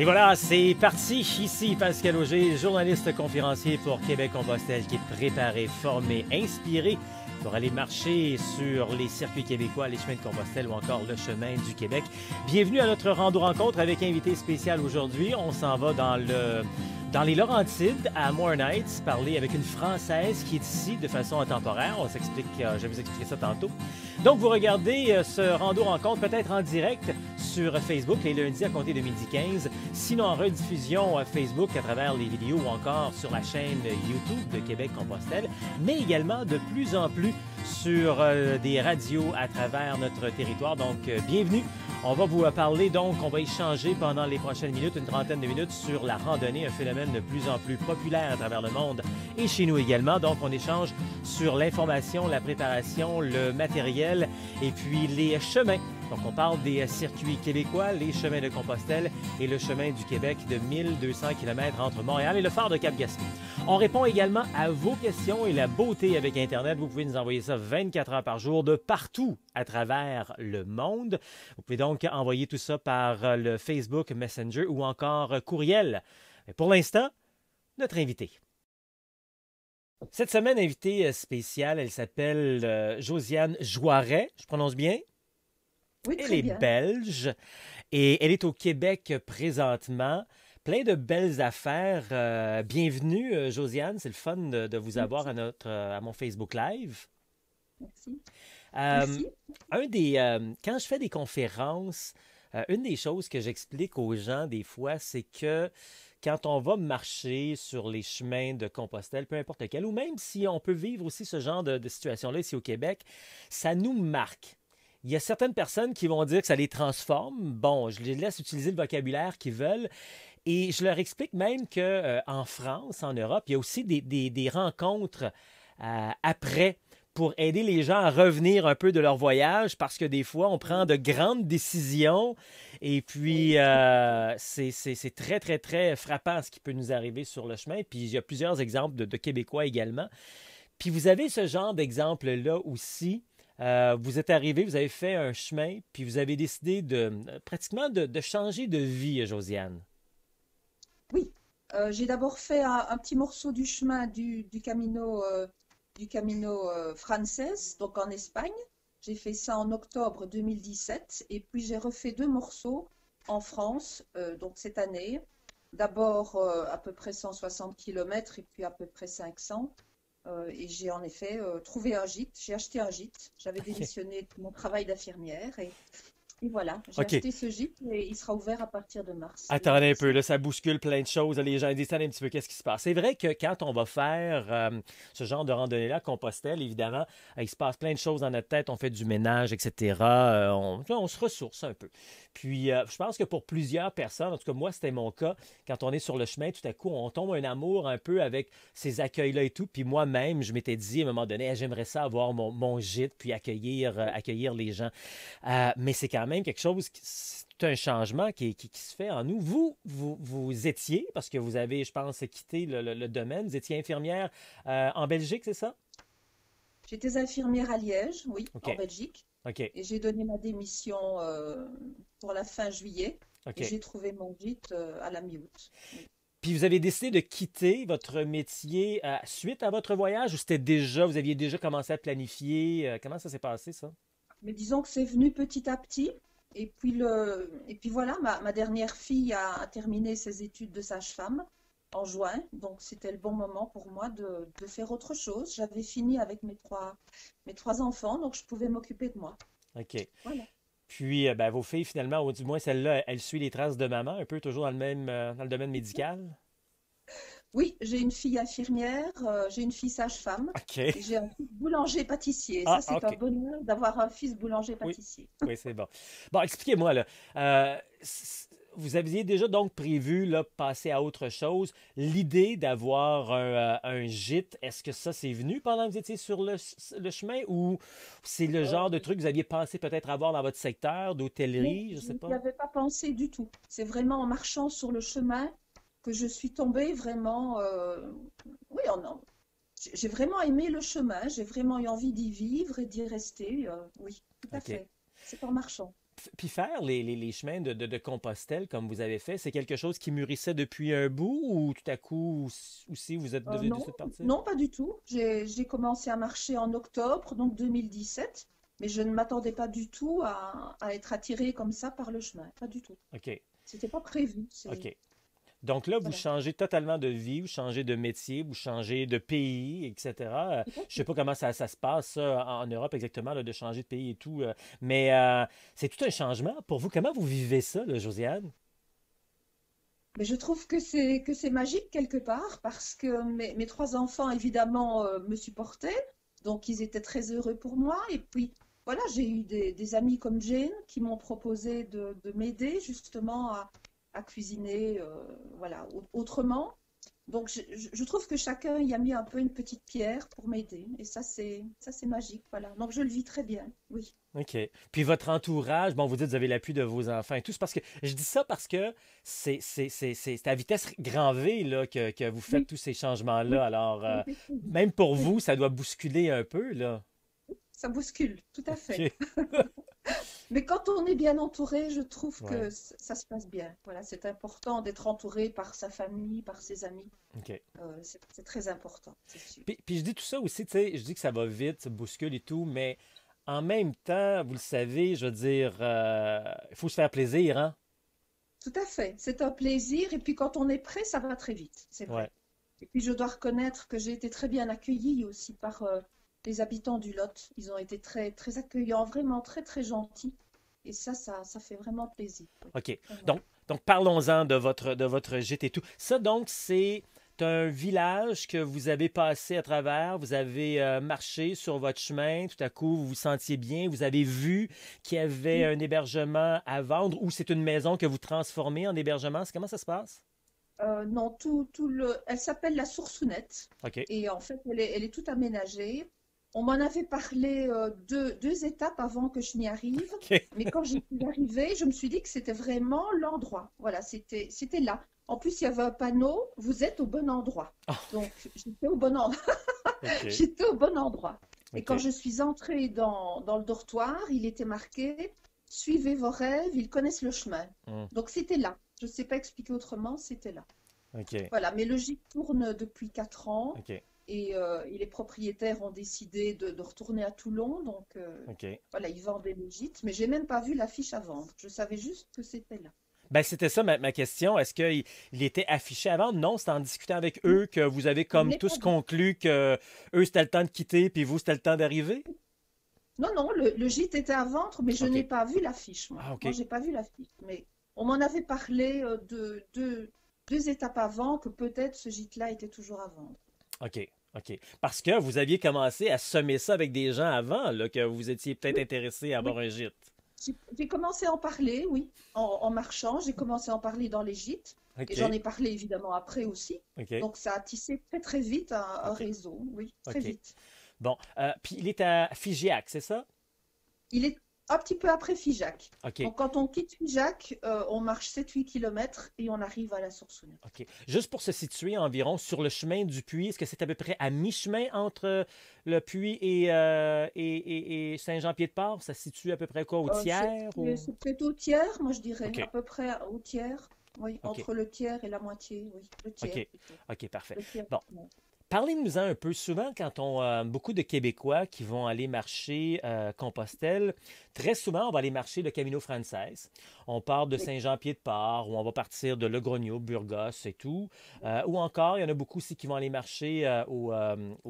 Et voilà, c'est parti. Ici, Pascal Auger, journaliste conférencier pour Québec-Compostelle, qui est préparé, formé, inspiré pour aller marcher sur les circuits québécois, les chemins de Compostelle ou encore le chemin du Québec. Bienvenue à notre rando-rencontre avec invité spécial aujourd'hui. On s'en va dans les Laurentides, à Moore Knights, parler avec une Française qui est ici de façon temporaire. Je vais vous expliquer ça tantôt. Donc, vous regardez ce rando-rencontre peut-être en direct sur Facebook les lundis à compter de 12h15, sinon en rediffusion Facebook à travers les vidéos ou encore sur la chaîne YouTube de Québec-Compostelle, mais également de plus en plus sur des radios à travers notre territoire. Donc, bienvenue. On va vous parler, donc, on va échanger pendant les prochaines minutes, une trentaine de minutes, sur la randonnée, un phénomène de plus en plus populaire à travers le monde et chez nous également. Donc, on échange sur l'information, la préparation, le matériel et puis les chemins. Donc, on parle des circuits québécois, les chemins de Compostelle et le chemin du Québec de 1200 km entre Montréal et le phare de Cap-Gaspé. On répond également à vos questions et la beauté avec Internet. Vous pouvez nous envoyer ça 24 heures par jour de partout à travers le monde. Vous pouvez donc envoyer tout ça par le Facebook Messenger ou encore courriel. Mais pour l'instant, notre invité. Cette semaine, invitée spéciale, elle s'appelle Josiane Joiret. Je prononce bien? Oui, Elle très est bien. belge et elle est au Québec présentement. Plein de belles affaires. Bienvenue, Josiane. C'est le fun de vous avoir Merci. à mon Facebook Live. Merci. Euh, Merci. Quand je fais des conférences, une des choses que j'explique aux gens des fois, c'est que quand on va marcher sur les chemins de Compostelle, peu importe lequel, ou même si on peut vivre aussi ce genre de situation-là ici au Québec, ça nous marque. Il y a certaines personnes qui vont dire que ça les transforme. Bon, je les laisse utiliser le vocabulaire qu'ils veulent. Et je leur explique même qu'en France, en Europe, il y a aussi des rencontres après pour aider les gens à revenir un peu de leur voyage parce que des fois, on prend de grandes décisions et puis Oui. c'est très, très, très frappant ce qui peut nous arriver sur le chemin. Puis il y a plusieurs exemples de Québécois également. Puis vous avez ce genre d'exemple-là aussi. Vous êtes arrivé, vous avez fait un chemin, puis vous avez décidé pratiquement de changer de vie, Josiane. Oui. J'ai d'abord fait un petit morceau du chemin du Camino Frances, donc en Espagne. J'ai fait ça en octobre 2017 et puis j'ai refait deux morceaux en France, donc cette année. D'abord à peu près 160 kilomètres et puis à peu près 500. Et j'ai en effet trouvé un gîte. J'ai acheté un gîte. J'avais OK. démissionné de mon travail d'infirmière et voilà, j'ai OK. acheté ce gîte et il sera ouvert à partir de mars Attendez un peu, 2025. là, ça bouscule plein de choses. Les gens disent, attendez un petit peu, qu'est-ce qui se passe? C'est vrai que quand on va faire ce genre de randonnée-là, Compostelle, évidemment, il se passe plein de choses dans notre tête, on fait du ménage, etc. On se ressource un peu. Puis, je pense que pour plusieurs personnes, en tout cas, moi, c'était mon cas, quand on est sur le chemin, tout à coup, on tombe un amour un peu avec ces accueils-là et tout. Puis moi-même, je m'étais dit à un moment donné, ah, j'aimerais ça avoir mon gîte, puis accueillir les gens. Mais c'est quand même quelque chose, c'est un changement qui se fait en nous. Vous étiez, parce que vous avez, je pense, quitté le domaine, vous étiez infirmière en Belgique, c'est ça? J'étais infirmière à Liège, oui, OK, en Belgique, OK, et j'ai donné ma démission pour la fin juillet et OK. j'ai trouvé mon gîte à la mi-août. Oui. Puis vous avez décidé de quitter votre métier suite à votre voyage ou c'était déjà, vous aviez déjà commencé à planifier? Comment ça s'est passé, ça? Mais disons que c'est venu petit à petit. Et puis voilà, ma dernière fille a terminé ses études de sage-femme en juin, donc c'était le bon moment pour moi de faire autre chose. J'avais fini avec mes trois enfants, donc je pouvais m'occuper de moi. OK. Voilà. Puis ben, vos filles, finalement, ou du moins celle-là, elle suit les traces de maman, un peu toujours dans le domaine médical? Oui, j'ai une fille infirmière, j'ai une fille sage-femme OK. et j'ai un fils boulanger-pâtissier. Ça, Ah, c'est un OK. bonheur d'avoir un fils Oui, boulanger-pâtissier. oui, c'est bon. Bon, expliquez-moi, là. Vous aviez déjà donc prévu, là, passer à autre chose. L'idée d'avoir un gîte, est-ce que ça, c'est venu pendant que vous étiez sur le chemin ou c'est le genre de Euh, truc que vous aviez pensé peut-être avoir dans votre secteur non, d'hôtellerie, je je sais n'y pas? avais pas pensé du tout. C'est vraiment en marchant sur le chemin que je suis tombée vraiment. Oui, j'ai vraiment aimé le chemin, j'ai vraiment eu envie d'y vivre et d'y rester. Oui, tout à OK. fait. C'est en marchant. puis faire les chemins de Compostelle comme vous avez fait, c'est quelque chose qui mûrissait depuis un bout ou tout à coup aussi vous êtes de Non, cette partie? non, pas du tout. J'ai commencé à marcher en octobre, donc 2017, mais je ne m'attendais pas du tout à être attirée comme ça par le chemin. Pas du tout. OK. C'était pas prévu. OK. Donc là, vous Voilà. changez totalement de vie, vous changez de métier, vous changez de pays, etc. Je sais pas comment ça se passe ça, en Europe exactement, là, de changer de pays et tout. Mais c'est tout un changement. Pour vous, comment vous vivez ça, là, Josiane? Mais je trouve que c'est magique quelque part parce que mes trois enfants, évidemment, me supportaient. Donc, ils étaient très heureux pour moi. Et puis, voilà, j'ai eu des amis comme Jane qui m'ont proposé de m'aider justement à cuisiner voilà, autrement. Donc, je trouve que chacun y a mis un peu une petite pierre pour m'aider. Et ça, c'est magique. Voilà. Donc, je le vis très bien. Oui. OK. Puis votre entourage, bon, vous dites que vous avez l'appui de vos enfants et tout. C'est parce que je dis ça parce que c'est à vitesse grand V là, que vous faites Oui, tous ces oui, changements-là. Alors, effectivement. même pour Oui, vous, ça doit bousculer un peu, là. ça bouscule, tout à fait. OK. Mais quand on est bien entouré, je trouve que Ouais. ça se passe bien. Voilà, c'est important d'être entouré par sa famille, par ses amis. OK. C'est très important, c'est sûr. Puis je dis tout ça aussi, tu sais, je dis que ça va vite, ça bouscule et tout, mais en même temps, vous le savez, je veux dire, il faut se faire plaisir, hein? Tout à fait, c'est un plaisir. Et puis quand on est prêt, ça va très vite, c'est Ouais. vrai. Et puis je dois reconnaître que j'ai été très bien accueillie aussi par les habitants du Lot. Ils ont été très, très accueillants, vraiment très, très gentils. Et ça fait vraiment plaisir. Oui, OK. vraiment. Donc parlons-en de votre gîte et tout. Ça, donc, c'est un village que vous avez passé à travers, vous avez marché sur votre chemin, tout à coup, vous vous sentiez bien, vous avez vu qu'il y avait Oui. un hébergement à vendre ou c'est une maison que vous transformez en hébergement. Comment ça se passe? Non, elle s'appelle la Sourceounette OK. et en fait, elle est toute aménagée. On m'en avait parlé deux étapes avant que je n'y arrive, OK. mais quand j'y suis arrivée, je me suis dit que c'était vraiment l'endroit. Voilà, c'était là. En plus, il y avait un panneau, vous êtes au bon endroit. Ah, Donc, j'étais au bon endroit. OK. J'étais au bon endroit. Et quand OK. je suis entrée dans le dortoir, il était marqué, suivez vos rêves, ils connaissent le chemin. Hmm. Donc, c'était là. Je ne sais pas expliquer autrement, c'était là. OK. Voilà, mais le gîte tourne depuis 4 ans OK. et les propriétaires ont décidé de retourner à Toulon. Donc OK. voilà, ils vendaient le gîte, mais j'ai même pas vu l'affiche à vendre. Je savais juste que c'était là. Ben, c'était ça ma question. Est-ce qu'il était affiché avant? Non, c'est en discutant avec Non, eux que vous avez je ne comme l'ai pas tous vu. conclu que eux, c'était le temps de quitter, puis vous, c'était le temps d'arriver? Non, non, le gîte était à vendre, mais je n'ai OK. pas vu l'affiche, moi. Ah, Moi, OK. j'ai pas vu l'affiche. Mais on m'en avait parlé deux étapes avant que peut-être ce gîte-là était toujours à vendre. OK. OK. Parce que vous aviez commencé à semer ça avec des gens avant, là, que vous étiez peut-être Oui, intéressé à avoir oui. un gîte. J'ai commencé à en parler, oui, en marchant. J'ai commencé à en parler dans les gîtes. Et j'en OK. ai parlé évidemment après aussi. OK. Donc ça a tissé très très vite un OK. réseau, oui, très OK. vite. Bon. Puis il est à Figeac, c'est ça? Il est un petit peu après Figeac. OK. Donc quand on quitte Figeac, on marche 7-8 kilomètres et on arrive à la Sourceounette. OK. Juste pour se situer environ sur le chemin du puits, est-ce que c'est à peu près à mi-chemin entre le puits et Saint-Jean-Pied-de-Port? Ça se situe à peu près quoi, au tiers ou... C'est peut-être au tiers, moi je dirais, à OK. peu près au tiers. Oui, OK. entre le tiers et la moitié, oui, le tiers OK. plutôt. OK, parfait. Le tiers. Bon. Ouais. Parlez-nous-en un peu. Souvent, quand on beaucoup de Québécois qui vont aller marcher Compostelle, très souvent, on va aller marcher le Camino Frances. On part de Oui, Saint-Jean-Pied-de-Port ou on va partir de Logrogno, Burgos et tout. Ou encore, il y en a beaucoup aussi qui vont aller marcher au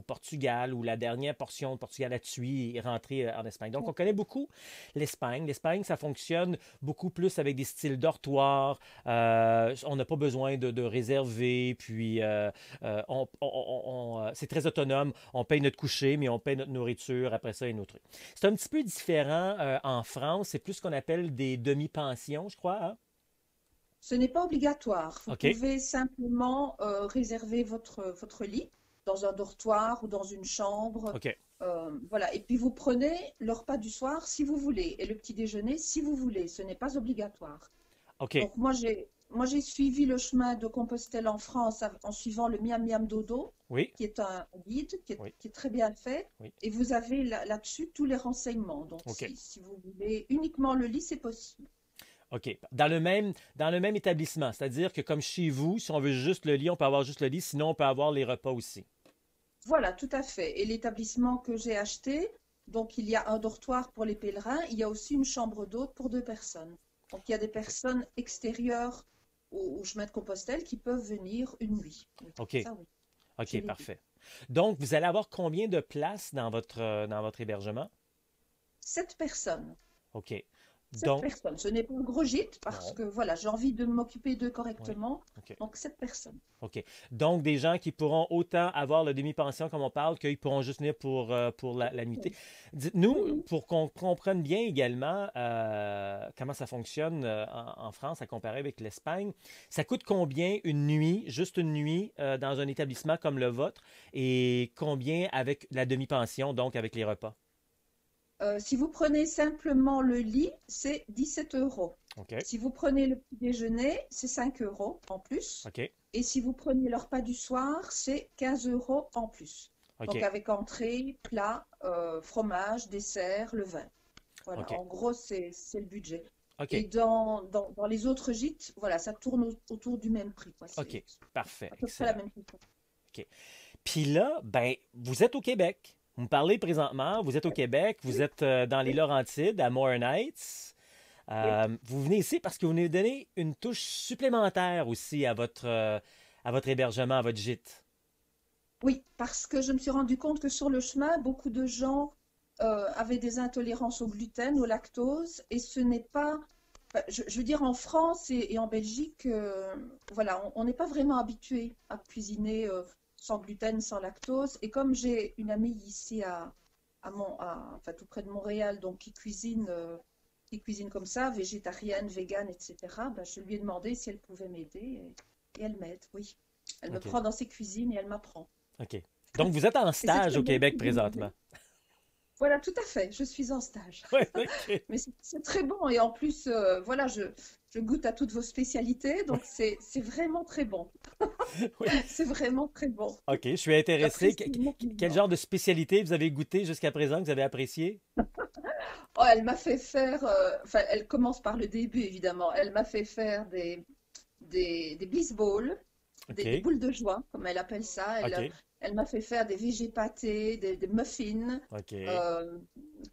Portugal où la dernière portion de Portugal à Tui est rentrée en Espagne. Donc, on connaît beaucoup l'Espagne. L'Espagne, ça fonctionne beaucoup plus avec des styles dortoirs. On n'a pas besoin de réserver. Puis, c'est très autonome. On paye notre coucher, mais on paye notre nourriture après ça et nos trucs. C'est un petit peu différent en France. C'est plus ce qu'on appelle des demi-pensions, je crois, hein? ce n'est pas obligatoire. Vous OK. pouvez simplement réserver votre lit dans un dortoir ou dans une chambre. OK. Voilà. Et puis vous prenez le repas du soir si vous voulez et le petit déjeuner si vous voulez. Ce n'est pas obligatoire. OK. Donc moi moi j'ai suivi le chemin de Compostelle en France en suivant le Miam Miam Dodo, Oui, qui est un guide oui, qui est très bien fait. oui. Et vous avez là-dessus tous les renseignements. Donc, OK. si vous voulez uniquement le lit, c'est possible. OK. Dans le même établissement, c'est-à-dire que comme chez vous, si on veut juste le lit, on peut avoir juste le lit, sinon on peut avoir les repas aussi. Voilà, tout à fait. Et l'établissement que j'ai acheté, donc il y a un dortoir pour les pèlerins, il y a aussi une chambre d'hôte pour 2 personnes. Donc il y a des OK. personnes extérieures au chemin de Compostelle qui peuvent venir une nuit. Oui, OK. ça oui, j'ai OK, les deux. parfait. Donc, vous allez avoir combien de places dans votre hébergement? 7 personnes. OK. Sept Donc, personnes. Ce n'est pas un gros gîte parce non. que voilà, j'ai envie de m'occuper d'eux Oui. correctement. OK. Donc 7 personnes. OK. Donc, des gens qui pourront autant avoir le demi-pension comme on parle, qu'ils pourront juste venir pour la nuitée. Oui, Dites-nous, oui. pour qu'on comprenne bien également comment ça fonctionne en France à comparer avec l'Espagne, ça coûte combien une nuit, juste une nuit, dans un établissement comme le vôtre, et combien avec la demi-pension, donc avec les repas? Si vous prenez simplement le lit, c'est 17 euros. OK. Si vous prenez le petit déjeuner, c'est 5 euros en plus. OK. Et si vous prenez le repas du soir, c'est 15 euros en plus. Donc OK. avec entrée, plat, fromage, dessert, le vin. Voilà, OK. en gros, c'est le budget. Et OK. dans les autres gîtes, voilà, ça tourne autour du même prix, quoi. C'est OK. Parfait. à peu près la Excellent. même chose. OK. Puis là, ben, vous êtes au Québec. Vous me parlez présentement, vous êtes au Québec, vous Oui, êtes dans les oui, Laurentides, à Morin Heights. oui. Vous venez ici parce que vous venez donner une touche supplémentaire aussi à votre hébergement, à votre gîte. Oui, parce que je me suis rendu compte que sur le chemin, beaucoup de gens avaient des intolérances au gluten, au lactose, et ce n'est pas, enfin, je veux dire, en France et en Belgique, voilà, on n'est pas vraiment habitué à cuisiner sans gluten, sans lactose. Et comme j'ai une amie ici enfin, tout près de Montréal, donc qui cuisine comme ça, végétarienne, végane, etc., ben, je lui ai demandé si elle pouvait m'aider, et elle m'aide, oui. Elle me OK. prend dans ses cuisines et elle m'apprend. OK. Donc, vous êtes en Et c'est stage très au bon Québec pour demander. présentement. Voilà, tout à fait, je suis en stage. Oui, OK. Mais c'est très bon et en plus, voilà, je goûte à toutes vos spécialités, Oui, donc c'est vraiment très bon. oui. C'est vraiment très bon. OK, je suis intéressé. J'apprécie Quel énormément. genre de spécialité vous avez goûté jusqu'à présent que vous avez apprécié? Oh, elle m'a fait faire, enfin, elle commence par le début évidemment. Elle m'a fait faire des bliss balls, des OK. boules de joie, comme elle appelle ça. OK. Elle m'a fait faire des végé pâtés, des muffins, OK. euh,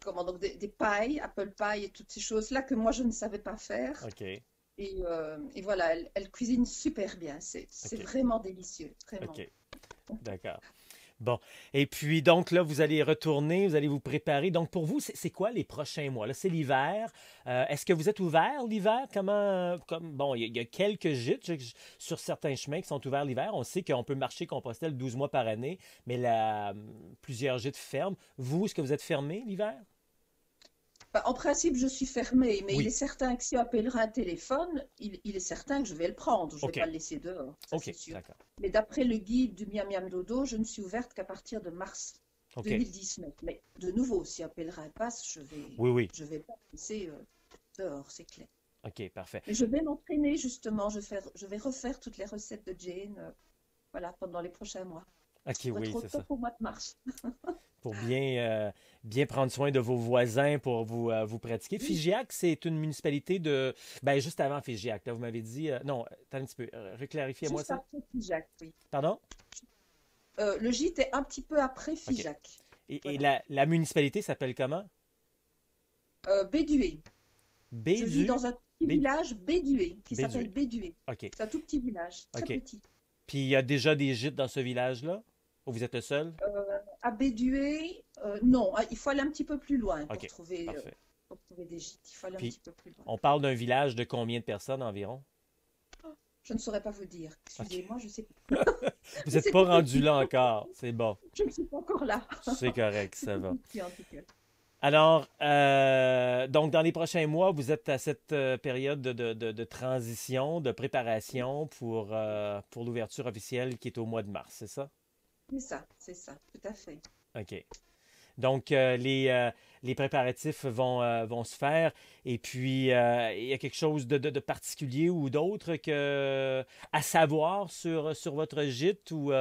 comment donc des pailles, apple pie et toutes ces choses-là que moi je ne savais pas faire. OK. Et voilà, elle cuisine super bien. C'est OK. vraiment délicieux, vraiment. OK. D'accord. Bon. Et puis, donc là, vous allez retourner, vous allez vous préparer. Donc, pour vous, c'est quoi les prochains mois? Là, c'est l'hiver. Est-ce que vous êtes ouvert l'hiver? Bon, il y a quelques gîtes sur certains chemins qui sont ouverts l'hiver. On sait qu'on peut marcher Compostelle 12 mois par année, mais plusieurs gîtes ferment. Vous, est-ce que vous êtes fermé l'hiver? Enfin, en principe, je suis fermée, mais il est Oui. certain que si un pèlerin téléphone, il est certain que je vais le prendre. Je ne vais OK. pas le laisser dehors, ça c'est OK. sûr. D'accord. Mais d'après le guide du Miam Miam Dodo, je ne suis ouverte qu'à partir de mars OK. 2019. Mais de nouveau, si un pèlerin passe, je vais, Oui, oui. je vais pas le laisser dehors, c'est clair. OK, parfait. Mais je vais m'entraîner justement. Je vais refaire toutes les recettes de Jane, voilà, pendant les prochains mois. OK, Ça va oui, être au c'est ça. top au mois de mars. Pour bien prendre soin de vos voisins pour vous pratiquer. Oui, Figeac, c'est une municipalité de. Ben, juste avant Figeac, là, vous m'avez dit. Non, attends un petit peu. Reclarifiez-moi juste ça. après Figeac, oui. Pardon? Le gîte est un petit peu après OK. Figeac. Et Voilà. la municipalité s'appelle comment? Bédué. Je vis Bédu? dans un petit Bé- village Bédué qui s'appelle Bédué. Bédué. OK. C'est un tout petit village, très OK. petit. Puis il y a déjà des gîtes dans ce village-là? Ou vous êtes le seul? À Bédué, non, il faut aller un petit peu plus loin pour OK. trouver, Parfait. des gîtes. Il faut aller un Puis petit peu plus loin. on parle d'un village de combien de personnes environ? Je ne saurais pas vous dire. OK. Excusez-moi, je sais pas. Vous Mais n'êtes c'est pas tout rendu petit. là encore. C'est bon. Je ne suis pas encore là. C'est correct, C'est ça tout va. petit en tout cas. Alors, donc dans les prochains mois, vous êtes à cette période de transition, de préparation pour l'ouverture officielle qui est au mois de mars, c'est ça? C'est ça, tout à fait. OK. Donc, les préparatifs vont se faire. Et puis, il y a quelque chose de particulier ou d'autre à savoir sur votre gîte ou...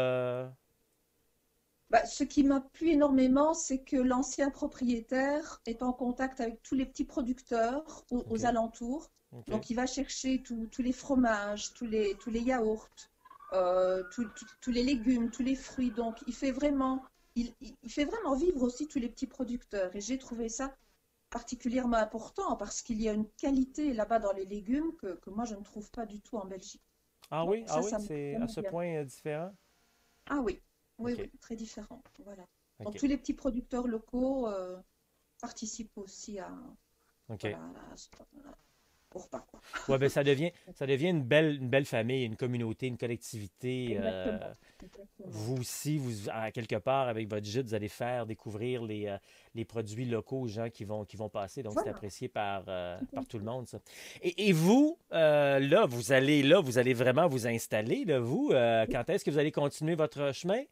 Bah, ce qui m'a plu énormément, c'est que l'ancien propriétaire est en contact avec tous les petits producteurs OK, aux alentours. OK. Donc, il va chercher tous les fromages, tous les yaourts, tous les légumes, tous les fruits. Donc, il fait vraiment vivre aussi tous les petits producteurs. Et j'ai trouvé ça particulièrement important parce qu'il y a une qualité là-bas dans les légumes que moi, je ne trouve pas du tout en Belgique. Donc, Ah oui, ça m'a c'est à vraiment ce bien. point différent? Ah oui, oui, OK, oui, très différent. Voilà. Donc, OK, tous les petits producteurs locaux participent aussi OK. voilà, au repas, quoi. Ouais, ben ça devient une belle famille, une communauté, une collectivité. Exactement. Exactement. Vous aussi, à quelque part, avec votre gîte, vous allez faire découvrir les produits locaux aux gens qui vont passer. Donc, c'est Voilà. apprécié Tout à par tout le fait. monde, ça. Et vous, là, vous allez vraiment vous installer, là, vous. Quand est-ce que vous allez continuer votre chemin?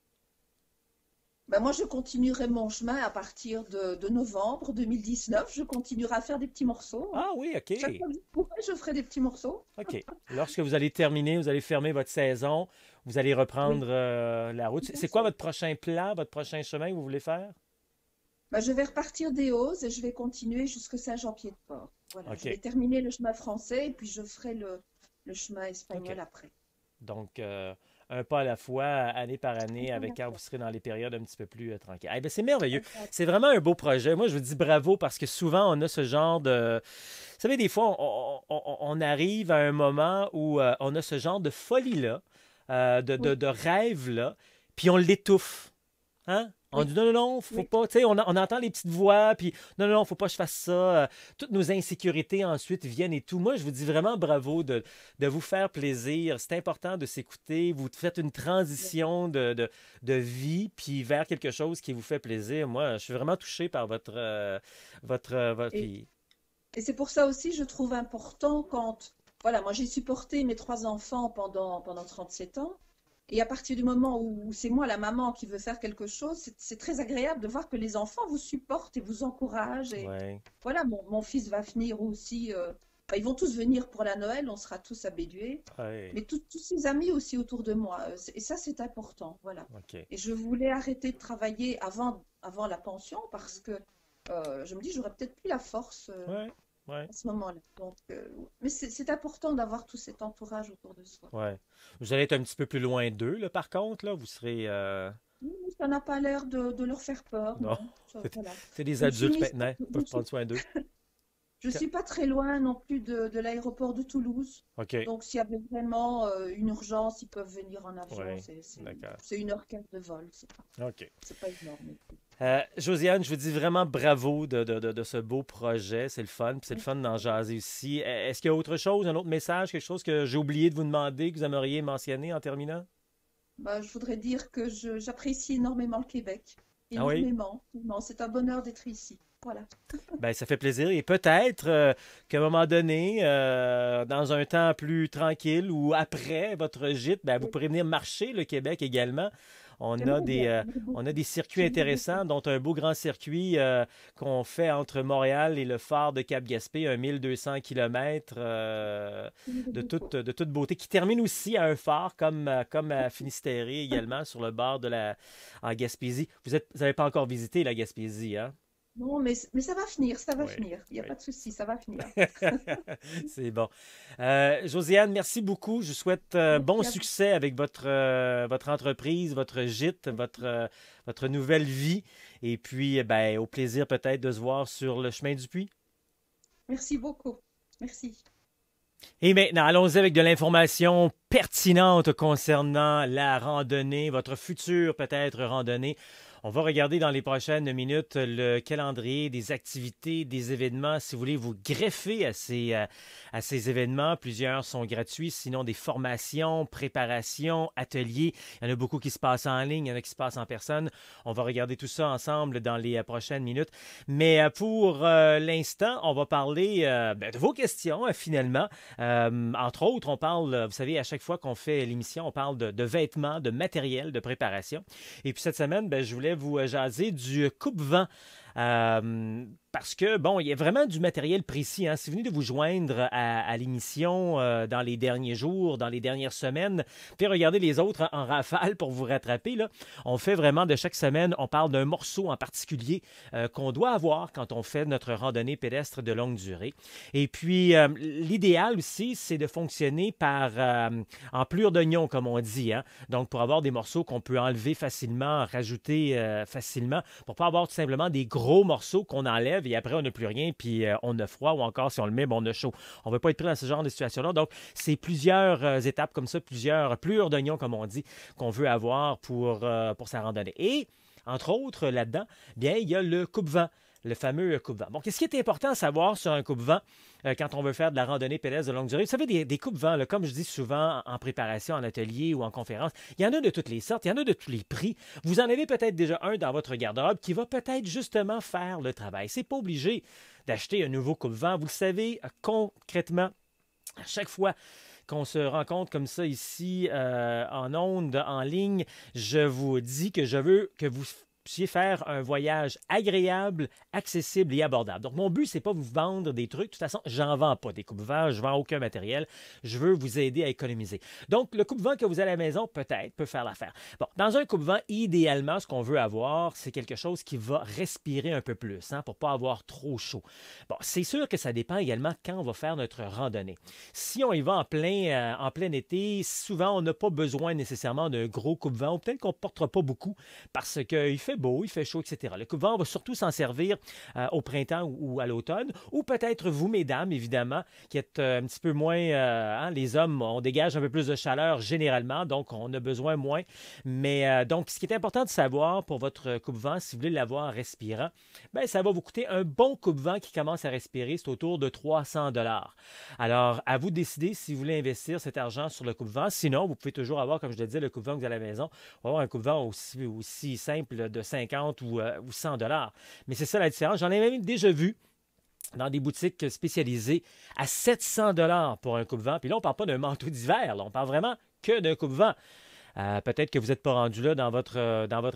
Ben, moi, je continuerai mon chemin à partir de novembre 2019. Je continuerai à faire des petits morceaux, hein. Ah oui, OK. Chaque fois que je pourrai, je ferai des petits morceaux. OK. Lorsque vous allez terminer, vous allez fermer votre saison, vous allez reprendre Oui, la route. tout à C'est quoi fait. votre prochain plan, votre prochain chemin que vous voulez faire? Ben, je vais repartir des Hauts et je vais continuer jusqu'à Saint-Jean-Pied-de-Port. Voilà, je OK. vais terminer le chemin français et puis je ferai le chemin OK. espagnol après. Donc, un pas à la fois, année par Un année, peu à avec la quand vous fois. serez dans les périodes un petit peu plus tranquilles. Eh bien, c'est merveilleux. Exact. C'est vraiment un beau projet. Moi, je vous dis bravo parce que souvent, on a ce genre de... Vous savez, des fois, on arrive à un moment où on a ce genre de folie-là, Oui, de rêve-là, puis on l'étouffe. Hein? On oui, dit non, non, non, faut oui. pas, tu sais, on entend les petites voix, puis non, non, non, faut pas que je fasse ça. Toutes nos insécurités ensuite viennent et tout. Moi, je vous dis vraiment bravo de vous faire plaisir. C'est important de s'écouter. Vous faites une transition de vie, puis vers quelque chose qui vous fait plaisir. Moi, je suis vraiment touché par Et, puis, et c'est pour ça aussi, je trouve important voilà, moi j'ai supporté mes trois enfants pendant 37 ans. Et à partir du moment où c'est moi la maman qui veut faire quelque chose, c'est très agréable de voir que les enfants vous supportent et vous encouragent. Et ouais, voilà, mon fils va venir aussi. Enfin, ils vont tous venir pour la Noël, on sera tous à Bédué. ouais, Mais tous ses amis aussi autour de moi. Et ça, c'est important. Voilà. OK. Et je voulais arrêter de travailler avant la pension parce que je me dis, j'aurais peut-être plus la force Ouais, ouais. à ce moment-là. Donc, mais c'est important d'avoir tout cet entourage autour de soi. Ouais. Vous allez être un petit peu plus loin d'eux, là, par contre, là. Vous serez. Oui, ça n'a pas l'air de leur faire peur, Non. non. Voilà. C'est des Je me suis adultes mise, maintenant. Ils peuvent prendre soin d'eux. je suis pas très loin non plus de l'aéroport de Toulouse. OK. Donc, s'il y avait vraiment une urgence, ils peuvent venir en avion. Oui. D'accord. C'est 1h15 de vol. OK. C'est pas énorme. Josiane, je vous dis vraiment bravo de ce beau projet. C'est le fun. Puis c'est le fun Merci. d'en jaser aussi. Est-ce qu'il y a autre chose, un autre message, quelque chose que j'ai oublié de vous demander, que vous aimeriez mentionner en terminant? Bah, je voudrais dire que j'apprécie énormément le Québec. Ah oui? Énormément. Non, c'est un bonheur d'être ici. Voilà. Ben, ça fait plaisir. Et peut-être qu'à un moment donné, dans un temps plus tranquille ou après votre gîte, ben, vous Oui, pourrez venir marcher le Québec également. j'aimerais bien. J'aimerais On a beaucoup. des circuits J'aimerais beaucoup. intéressants, dont un beau grand circuit qu'on fait entre Montréal et le phare de Cap-Gaspé, un 1200 kilomètres J'aimerais beaucoup. de toute beauté, qui termine aussi à un phare comme à Finistéré également, sur le bord en Gaspésie. Vous n'avez pas encore visité la Gaspésie, hein? Non, mais ça va finir, ça va Oui, finir. Il n'y a oui. pas de souci, ça va finir. C'est bon. Josiane, merci beaucoup. Je vous souhaite bon Merci à vous. succès avec votre entreprise, votre gîte, votre nouvelle vie. Et puis, ben, au plaisir peut-être de se voir sur le chemin du puits. Merci beaucoup. Merci. Et maintenant, allons-y avec de l'information pertinente concernant la randonnée, votre future peut-être randonnée. On va regarder dans les prochaines minutes le calendrier des activités, des événements. Si vous voulez vous greffer à ces événements, plusieurs sont gratuits, sinon des formations, préparations, ateliers. Il y en a beaucoup qui se passent en ligne, il y en a qui se passent en personne. On va regarder tout ça ensemble dans les prochaines minutes. Mais pour l'instant, on va parler ben, de vos questions finalement. Entre autres, on parle, vous savez, à chaque fois qu'on fait l'émission, on parle de vêtements, de matériel, de préparation. Et puis cette semaine, ben, je voulais voulais vous jaser du coupe-vent. Parce que, bon, il y a vraiment du matériel précis. Hein. Si vous venez de vous joindre à l'émission dans les derniers jours, dans les dernières semaines, puis regardez les autres en rafale pour vous rattraper, là. On fait vraiment de chaque semaine, on parle d'un morceau en particulier qu'on doit avoir quand on fait notre randonnée pédestre de longue durée. Et puis, l'idéal aussi, c'est de fonctionner par en plure d'oignon, comme on dit. Hein. Donc, pour avoir des morceaux qu'on peut enlever facilement, rajouter facilement, pour ne pas avoir tout simplement des gros morceaux qu'on enlève et après, on n'a plus rien, puis on a froid, ou encore, si on le met, bon, on a chaud. On ne veut pas être pris dans ce genre de situation-là. Donc, c'est plusieurs étapes comme ça, plusieurs plures d'oignon, comme on dit, qu'on veut avoir pour sa randonnée. Et, entre autres, là-dedans, bien, il y a le coupe-vent. Le fameux coupe-vent. Bon, qu'est-ce qui est important à savoir sur un coupe-vent quand on veut faire de la randonnée pédestre de longue durée? Vous savez, des coupe-vents, là, comme je dis souvent en préparation, en atelier ou en conférence, il y en a de toutes les sortes, il y en a de tous les prix. Vous en avez peut-être déjà un dans votre garde-robe qui va peut-être justement faire le travail. C'est pas obligé d'acheter un nouveau coupe-vent. Vous le savez concrètement, à chaque fois qu'on se rencontre comme ça ici en ondes, en ligne, je vous dis que je veux que vous puissiez faire un voyage agréable, accessible et abordable. Donc, mon but, c'est pas vous vendre des trucs. De toute façon, j'en vends pas des coupe-vents, je vends aucun matériel. Je veux vous aider à économiser. Donc, le coupe-vent que vous avez à la maison, peut-être, peut faire l'affaire. Bon, dans un coupe-vent, idéalement, ce qu'on veut avoir, c'est quelque chose qui va respirer un peu plus, hein, pour pas avoir trop chaud. Bon, c'est sûr que ça dépend également quand on va faire notre randonnée. Si on y va en plein été, souvent, on n'a pas besoin nécessairement d'un gros coupe-vent, ou peut-être qu'on ne portera pas beaucoup parce qu'il fait beau, il fait chaud, etc. Le coupe-vent, on va surtout s'en servir au printemps ou à l'automne, ou peut-être vous, mesdames, évidemment, qui êtes un petit peu moins... hein, les hommes, on dégage un peu plus de chaleur généralement, donc on a besoin moins. Mais donc, ce qui est important de savoir pour votre coupe-vent, si vous voulez l'avoir respirant, bien, ça va vous coûter un bon coupe-vent qui commence à respirer, c'est autour de 300 $. Alors, à vous de décider si vous voulez investir cet argent sur le coupe-vent. Sinon, vous pouvez toujours avoir, comme je le disais, le coupe-vent que vous avez à la maison. On va avoir un coupe-vent aussi simple de 50 ou 100 $. Mais c'est ça la différence. J'en ai même déjà vu dans des boutiques spécialisées à 700 $ pour un coupe-vent. Puis là, on ne parle pas d'un manteau d'hiver. Là. On parle vraiment que d'un coupe-vent. Peut-être que vous n'êtes pas rendu là dans votre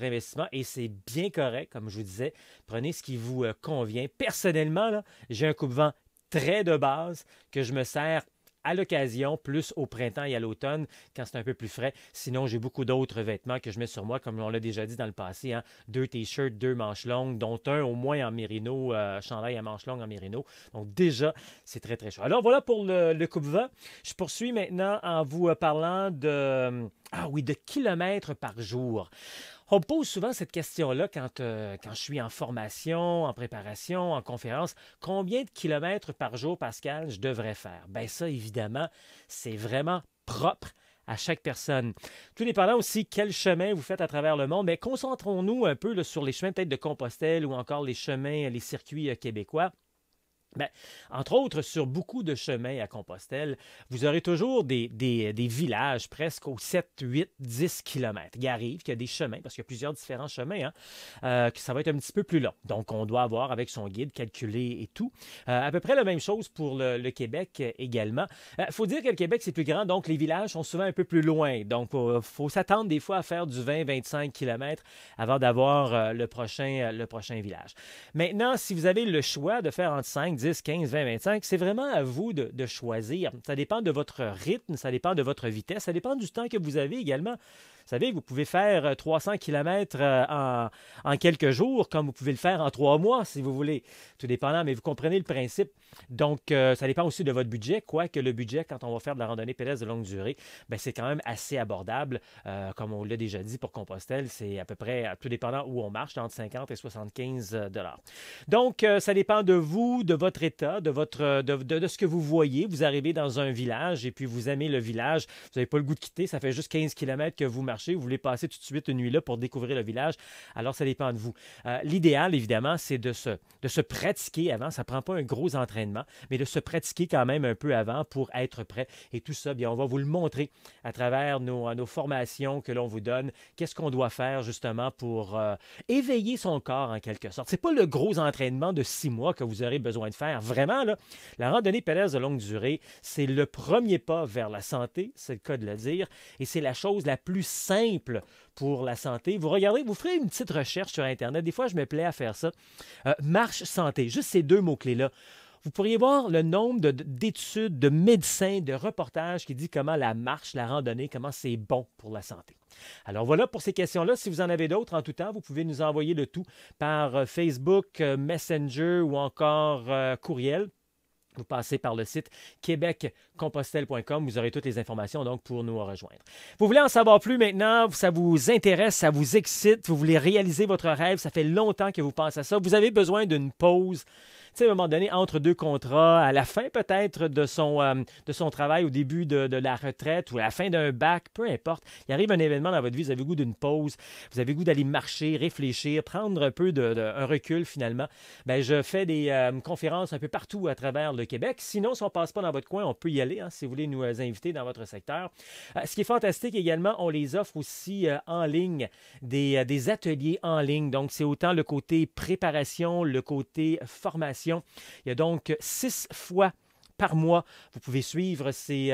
investissement et c'est bien correct, comme je vous disais. Prenez ce qui vous convient. Personnellement, là, j'ai un coupe-vent très de base que je me sers à l'occasion, plus au printemps et à l'automne, quand c'est un peu plus frais. Sinon, j'ai beaucoup d'autres vêtements que je mets sur moi, comme on l'a déjà dit dans le passé. Hein. 2 t-shirts, 2 manches longues, dont un au moins en mérino, chandail à manches longues en mérino. Donc déjà, c'est très, très chaud. Alors voilà pour le coupe-vent. Je poursuis maintenant en vous parlant de kilomètres par jour. On me pose souvent cette question-là quand je suis en formation, en préparation, en conférence. Combien de kilomètres par jour, Pascal, je devrais faire? Bien ça, évidemment, c'est vraiment propre à chaque personne. Tout dépendant aussi quel chemin vous faites à travers le monde, mais concentrons-nous un peu là, sur les chemins peut-être de Compostelle ou encore les chemins, les circuits québécois. Bien, entre autres, sur beaucoup de chemins à Compostelle, vous aurez toujours des villages presque aux 7, 8, 10 kilomètres. Il arrive qu'il y a des chemins, parce qu'il y a plusieurs différents chemins, hein, que ça va être un petit peu plus long. Donc, on doit avoir avec son guide calculé et tout. À peu près la même chose pour le Québec également. Il faut dire que le Québec, c'est plus grand, donc les villages sont souvent un peu plus loin. Donc, il faut s'attendre des fois à faire du 20-25 kilomètres avant d'avoir le prochain village. Maintenant, si vous avez le choix de faire entre 5, 10, 15, 20, 25, c'est vraiment à vous de choisir. Ça dépend de votre rythme, ça dépend de votre vitesse, ça dépend du temps que vous avez également. Vous savez, vous pouvez faire 300 km en quelques jours, comme vous pouvez le faire en 3 mois, si vous voulez. Tout dépendant, mais vous comprenez le principe. Donc, ça dépend aussi de votre budget, quoique le budget, quand on va faire de la randonnée pédestre de longue durée, bien, c'est quand même assez abordable. Comme on l'a déjà dit pour Compostelle, c'est à peu près, tout dépendant où on marche, entre 50 et 75 $. Donc, ça dépend de vous, de votre état, de ce que vous voyez. Vous arrivez dans un village et puis vous aimez le village. Vous n'avez pas le goût de quitter. Ça fait juste 15 km que vous marchez. Vous voulez passer tout de suite une nuit là pour découvrir le village. Alors, ça dépend de vous. L'idéal, évidemment, c'est de se pratiquer avant. Ça ne prend pas un gros entraînement, mais de se pratiquer quand même un peu avant pour être prêt. Et tout ça, bien, on va vous le montrer à travers nos formations que l'on vous donne. Qu'est-ce qu'on doit faire justement pour éveiller son corps en quelque sorte. Ce n'est pas le gros entraînement de 6 mois que vous aurez besoin de faire. Vraiment, là, la randonnée pédestre de longue durée, c'est le premier pas vers la santé, c'est le cas de le dire, et c'est la chose la plus simple pour la santé. Vous regardez, vous ferez une petite recherche sur Internet. Des fois, je me plais à faire ça. Marche santé, juste ces deux mots-clés-là. Vous pourriez voir le nombre d'études, de médecins, de reportages qui disent comment la marche, la randonnée, comment c'est bon pour la santé. Alors voilà pour ces questions-là. Si vous en avez d'autres en tout temps, vous pouvez nous envoyer le tout par Facebook, Messenger ou encore courriel. Vous passez par le site québeccompostelle.com. Vous aurez toutes les informations donc pour nous rejoindre. Vous voulez en savoir plus maintenant? Ça vous intéresse, ça vous excite, vous voulez réaliser votre rêve, ça fait longtemps que vous pensez à ça. Vous avez besoin d'une pause. Tu sais, à un moment donné, entre deux contrats, à la fin peut-être de son travail, au début de la retraite ou à la fin d'un bac, peu importe, il arrive un événement dans votre vie, vous avez le goût d'une pause, vous avez le goût d'aller marcher, réfléchir, prendre un peu un recul finalement. Bien, je fais des conférences un peu partout à travers le Québec. Sinon, si on ne passe pas dans votre coin, on peut y aller si vous voulez nous inviter dans votre secteur. Ce qui est fantastique également, on les offre aussi en ligne, des ateliers en ligne. Donc, c'est autant le côté préparation, le côté formation. Il y a donc 6 fois par mois, vous pouvez suivre ces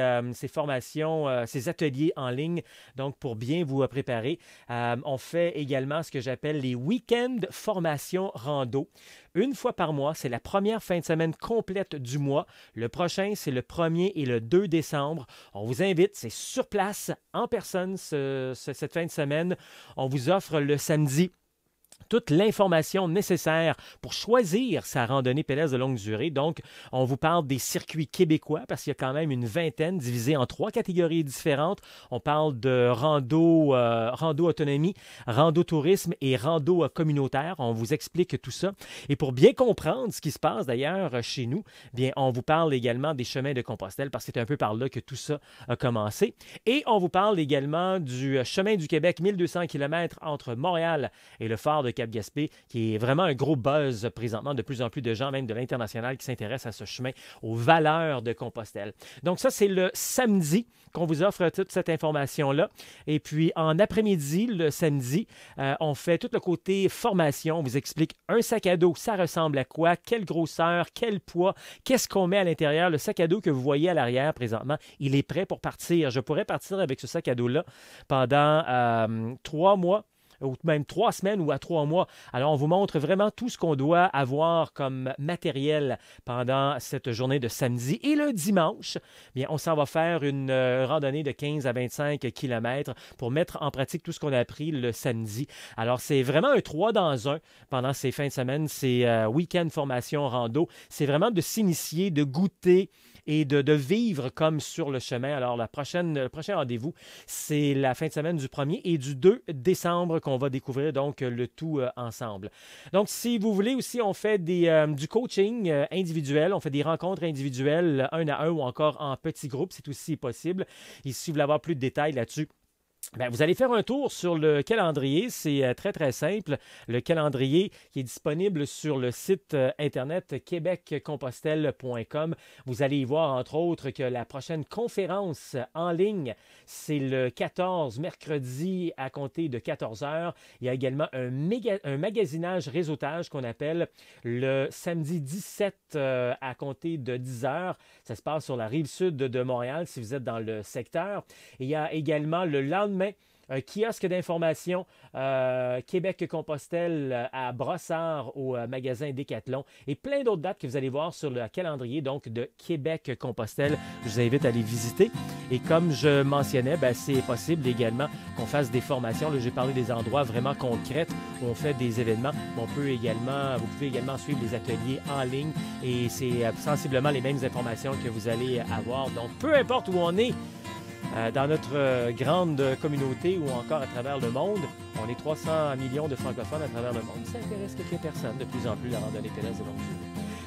formations, ces ateliers en ligne, donc pour bien vous préparer. On fait également ce que j'appelle les week-ends formation rando. Une fois par mois, c'est la première fin de semaine complète du mois. Le prochain, c'est le 1er et le 2 décembre. On vous invite, c'est sur place, en personne, cette fin de semaine. On vous offre le samedi toute l'information nécessaire pour choisir sa randonnée pédestre de longue durée. Donc, on vous parle des circuits québécois parce qu'il y a quand même une vingtaine divisés en 3 catégories différentes. On parle de rando autonomie, rando tourisme et rando communautaire. On vous explique tout ça. Et pour bien comprendre ce qui se passe d'ailleurs chez nous, bien, on vous parle également des chemins de Compostelle parce que c'est un peu par là que tout ça a commencé. Et on vous parle également du chemin du Québec, 1200 km entre Montréal et le phare de Cap-Gaspé, qui est vraiment un gros buzz présentement, de plus en plus de gens, même de l'international, qui s'intéressent à ce chemin, aux valeurs de Compostelle. Donc ça, c'est le samedi qu'on vous offre toute cette information-là. Et puis, en après-midi, le samedi, on fait tout le côté formation. On vous explique un sac à dos, ça ressemble à quoi, quelle grosseur, quel poids, qu'est-ce qu'on met à l'intérieur. Le sac à dos que vous voyez à l'arrière présentement, il est prêt pour partir. Je pourrais partir avec ce sac à dos-là pendant 3 mois, ou même 3 semaines ou à 3 mois. Alors, on vous montre vraiment tout ce qu'on doit avoir comme matériel pendant cette journée de samedi. Et le dimanche, bien, on s'en va faire une randonnée de 15 à 25 km pour mettre en pratique tout ce qu'on a appris le samedi. Alors, c'est vraiment un 3 dans 1 pendant ces fins de semaine, ces week-end formation rando. C'est vraiment de s'initier, de goûter et de vivre comme sur le chemin. Alors, le prochain rendez-vous, c'est la fin de semaine du 1er et du 2 décembre qu'on va découvrir donc le tout ensemble. Donc, si vous voulez aussi, on fait du coaching individuel, on fait des rencontres individuelles 1 à 1 ou encore en petits groupes, c'est aussi possible. Et si vous voulez avoir plus de détails là-dessus, bien, vous allez faire un tour sur le calendrier. C'est très, très simple. Le calendrier qui est disponible sur le site Internet québeccompostelle.com. Vous allez y voir, entre autres, que la prochaine conférence en ligne, c'est le 14, mercredi, à compter de 14 heures. Il y a également un magasinage réseautage qu'on appelle le samedi 17 à compter de 10 heures. Ça se passe sur la rive sud de Montréal, si vous êtes dans le secteur. Et il y a également le lendemain, un kiosque d'information Québec-Compostelle à Brossard au magasin Décathlon et plein d'autres dates que vous allez voir sur le calendrier donc de Québec-Compostelle. Je vous invite à les visiter. Et comme je mentionnais, bien, c'est possible également qu'on fasse des formations. Là, j'ai parlé des endroits vraiment concrets où on fait des événements. Vous pouvez également suivre des ateliers en ligne et c'est sensiblement les mêmes informations que vous allez avoir. Donc, peu importe où on est, dans notre grande communauté ou encore à travers le monde, on est 300 millions de francophones à travers le monde. Ça intéresse quelques personnes de plus en plus, la randonnée pédestre de longue durée.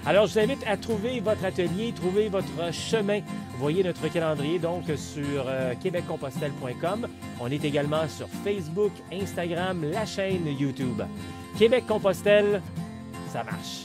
Alors, je vous invite à trouver votre atelier, trouver votre chemin. Vous voyez notre calendrier donc sur québeccompostelle.com. On est également sur Facebook, Instagram, la chaîne YouTube. Québec-Compostelle, ça marche.